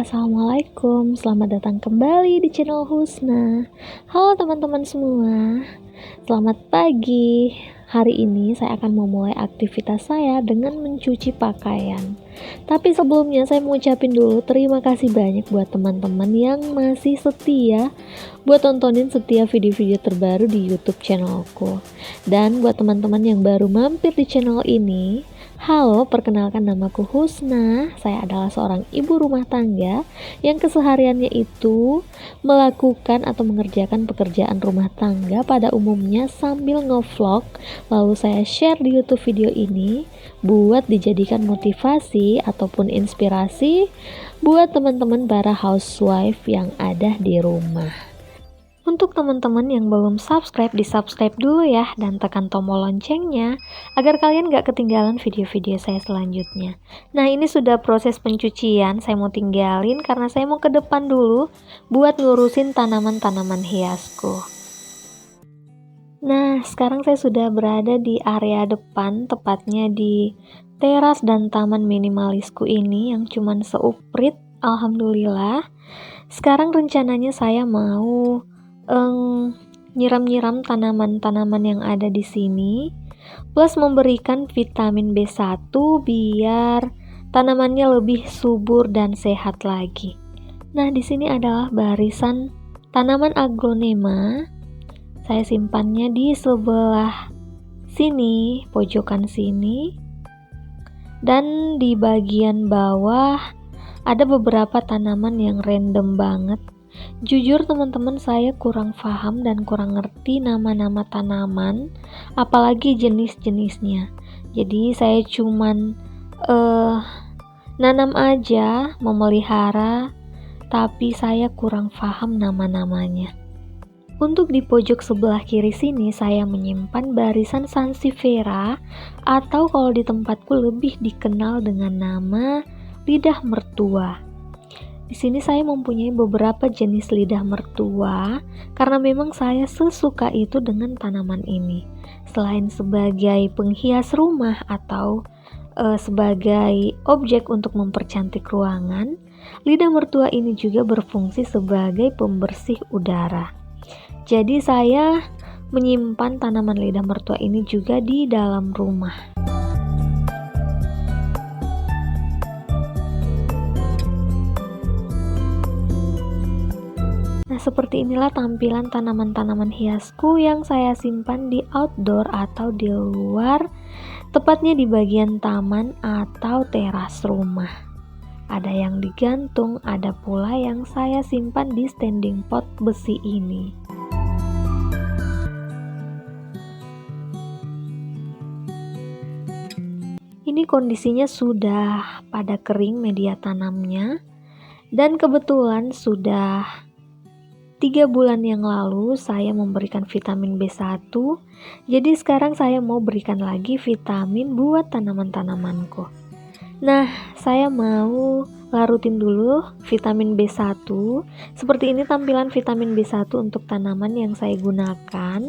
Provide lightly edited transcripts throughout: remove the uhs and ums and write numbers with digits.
Assalamualaikum, selamat datang kembali di channel Husna. Halo teman-teman semua, selamat pagi. Hari ini saya akan memulai aktivitas saya dengan mencuci pakaian. Tapi sebelumnya saya mau ucapin dulu terima kasih banyak buat teman-teman yang masih setia buat tontonin setiap video-video terbaru di YouTube channelku. Dan buat teman-teman yang baru mampir di channel ini, halo, perkenalkan namaku Husna. Saya adalah seorang ibu rumah tangga yang kesehariannya itu melakukan atau mengerjakan pekerjaan rumah tangga pada umumnya sambil ngevlog. Lalu saya share di YouTube video ini buat dijadikan motivasi ataupun inspirasi buat teman-teman para housewife yang ada di rumah. Untuk teman-teman yang belum subscribe, di-subscribe dulu ya dan tekan tombol loncengnya agar kalian gak ketinggalan video-video saya selanjutnya. Nah, ini sudah proses pencucian, saya mau tinggalin karena saya mau ke depan dulu buat ngurusin tanaman-tanaman hiasku. Nah, sekarang saya sudah berada di area depan, tepatnya di teras dan taman minimalisku ini yang cuman seuprit, alhamdulillah. Sekarang rencananya saya mau nyiram-nyiram tanaman-tanaman yang ada di sini, plus memberikan vitamin B1 biar tanamannya lebih subur dan sehat lagi. Nah, di sini adalah barisan tanaman aglonema. Saya simpannya di sebelah sini, pojokan sini. Dan di bagian bawah ada beberapa tanaman yang random banget. Jujur teman-teman, saya kurang paham dan kurang ngerti nama-nama tanaman, apalagi jenis-jenisnya. Jadi saya cuman nanam aja, memelihara, tapi saya kurang paham nama-namanya. Untuk di pojok sebelah kiri sini saya menyimpan barisan sansevieria atau kalau di tempatku lebih dikenal dengan nama lidah mertua. Di sini saya mempunyai beberapa jenis lidah mertua karena memang saya sesuka itu dengan tanaman ini. Selain sebagai penghias rumah atau sebagai objek untuk mempercantik ruangan, lidah mertua ini juga berfungsi sebagai pembersih udara. Jadi saya menyimpan tanaman lidah mertua ini juga di dalam rumah. Nah, seperti inilah tampilan tanaman-tanaman hiasku yang saya simpan di outdoor atau di luar, tepatnya di bagian taman atau teras rumah. Ada yang digantung, ada pula yang saya simpan di standing pot besi ini. Ini kondisinya sudah pada kering media tanamnya, dan kebetulan sudah 3 bulan yang lalu saya memberikan vitamin B1, jadi sekarang saya mau berikan lagi vitamin buat tanaman-tanamanku. Nah, saya mau larutin dulu vitamin B1. Seperti ini tampilan vitamin B1 untuk tanaman yang saya gunakan.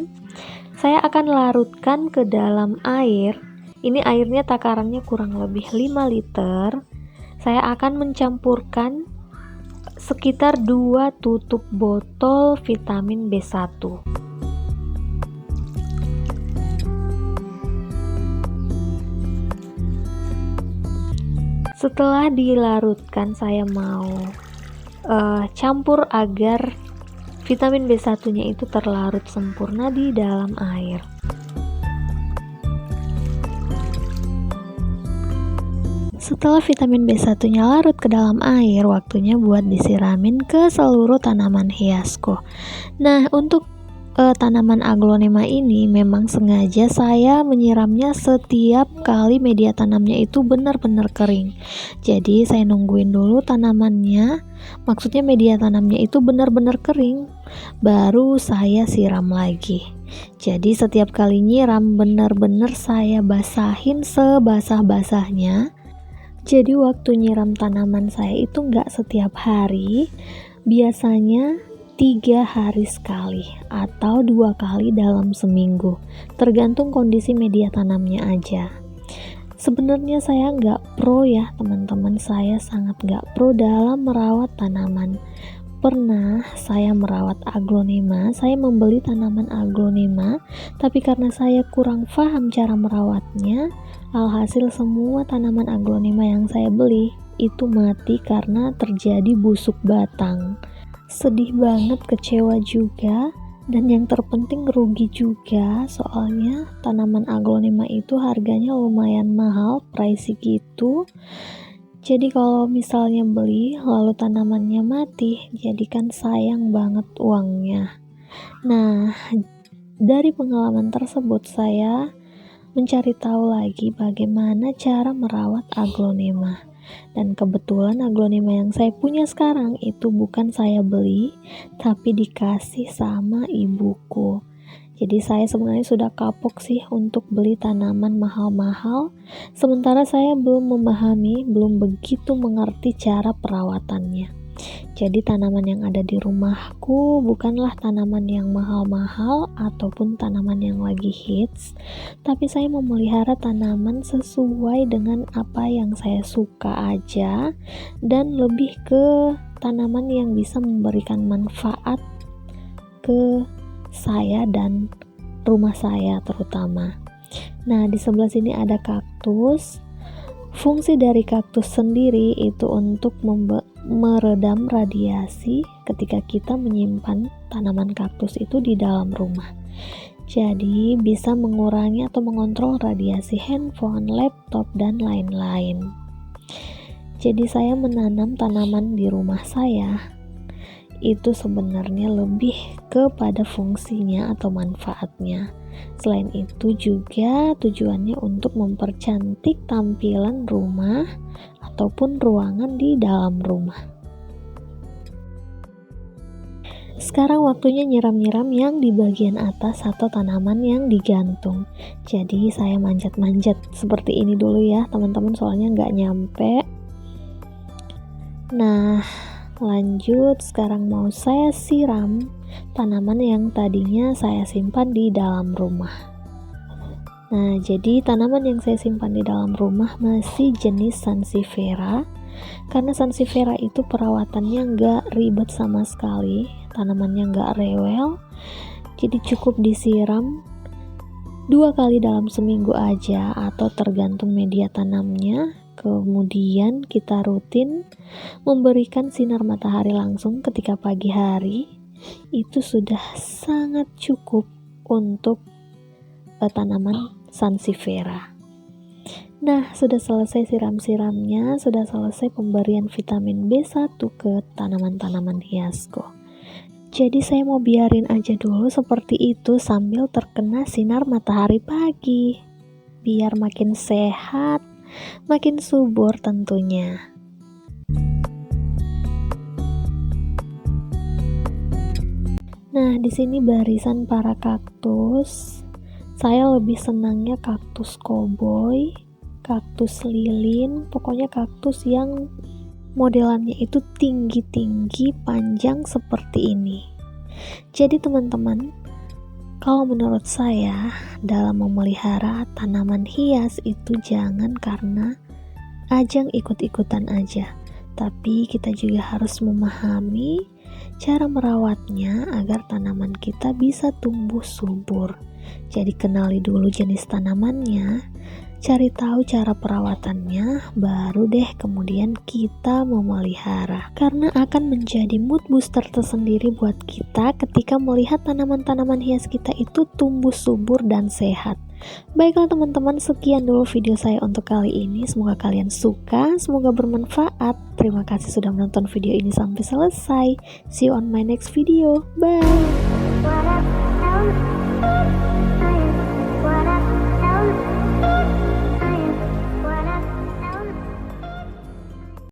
Saya akan larutkan ke dalam air. Ini airnya takarannya kurang lebih 5 liter. Saya akan mencampurkan sekitar 2 tutup botol vitamin B1. Setelah dilarutkan, saya mau campur agar vitamin B1-nya itu terlarut sempurna di dalam air. Setelah vitamin B1-nya larut ke dalam air, waktunya buat disiramin ke seluruh tanaman hiasku. Nah, untuk tanaman aglonema ini memang sengaja saya menyiramnya setiap kali media tanamnya itu benar-benar kering. Jadi saya nungguin dulu tanamannya, maksudnya media tanamnya itu benar-benar kering, baru saya siram lagi. Jadi setiap kali nyiram benar-benar saya basahin sebasah-basahnya. Jadi waktu nyiram tanaman saya itu nggak setiap hari, biasanya 3 hari sekali atau 2 kali dalam seminggu, tergantung kondisi media tanamnya aja. Sebenarnya saya nggak pro ya teman-teman, saya sangat nggak pro dalam merawat tanaman. Pernah saya merawat aglonema, saya membeli tanaman aglonema, tapi karena saya kurang paham cara merawatnya, alhasil semua tanaman aglonema yang saya beli itu mati karena terjadi busuk batang. Sedih banget, kecewa juga. Dan yang terpenting rugi juga, soalnya tanaman aglonema itu harganya lumayan mahal, pricey gitu. Jadi kalau misalnya beli lalu tanamannya mati, jadi kan sayang banget uangnya. Nah, dari pengalaman tersebut saya mencari tahu lagi bagaimana cara merawat aglonema. Dan kebetulan aglonema yang saya punya sekarang itu bukan saya beli, tapi dikasih sama ibuku. Jadi saya sebenarnya sudah kapok sih untuk beli tanaman mahal-mahal, sementara saya belum memahami, belum begitu mengerti cara perawatannya. Jadi tanaman yang ada di rumahku bukanlah tanaman yang mahal-mahal ataupun tanaman yang lagi hits, tapi saya memelihara tanaman sesuai dengan apa yang saya suka aja, dan lebih ke tanaman yang bisa memberikan manfaat ke saya dan rumah saya terutama. Nah, di sebelah sini ada kaktus. Fungsi dari kaktus sendiri itu untuk meredam radiasi ketika kita menyimpan tanaman kaktus itu di dalam rumah. Jadi bisa mengurangi atau mengontrol radiasi handphone, laptop, dan lain-lain. Jadi saya menanam tanaman di rumah saya itu sebenarnya lebih kepada fungsinya atau manfaatnya. Selain itu juga tujuannya untuk mempercantik tampilan rumah ataupun ruangan di dalam rumah. Sekarang waktunya nyiram-nyiram yang di bagian atas atau tanaman yang digantung. Jadi saya manjat-manjat seperti ini dulu ya teman-teman, soalnya nggak nyampe. Nah, lanjut, sekarang mau saya siram tanaman yang tadinya saya simpan di dalam rumah. Nah, jadi tanaman yang saya simpan di dalam rumah masih jenis Sansevieria. Karena Sansevieria itu perawatannya nggak ribet sama sekali, tanamannya nggak rewel, jadi cukup disiram 2 kali dalam seminggu aja atau tergantung media tanamnya. Kemudian kita rutin memberikan sinar matahari langsung ketika pagi hari, itu sudah sangat cukup untuk tanaman Sansevieria. Nah, sudah selesai siram-siramnya, sudah selesai pemberian vitamin B1 ke tanaman-tanaman hiasku. Jadi saya mau biarin aja dulu seperti itu sambil terkena sinar matahari pagi, biar makin sehat, makin subur tentunya. Nah, di sini barisan para kaktus. Saya lebih senangnya kaktus koboi, kaktus lilin, pokoknya kaktus yang modelannya itu tinggi-tinggi, panjang seperti ini. Jadi teman-teman, kalau menurut saya dalam memelihara tanaman hias itu jangan karena ajang ikut-ikutan aja, tapi kita juga harus memahami cara merawatnya agar tanaman kita bisa tumbuh subur. Jadi kenali dulu jenis tanamannya, cari tahu cara perawatannya, baru deh kemudian kita memelihara. Karena akan menjadi mood booster tersendiri buat kita ketika melihat tanaman-tanaman hias kita itu tumbuh subur dan sehat. Baiklah teman-teman, sekian dulu video saya untuk kali ini. Semoga kalian suka, semoga bermanfaat. Terima kasih sudah menonton video ini sampai selesai. See you on my next video. Bye.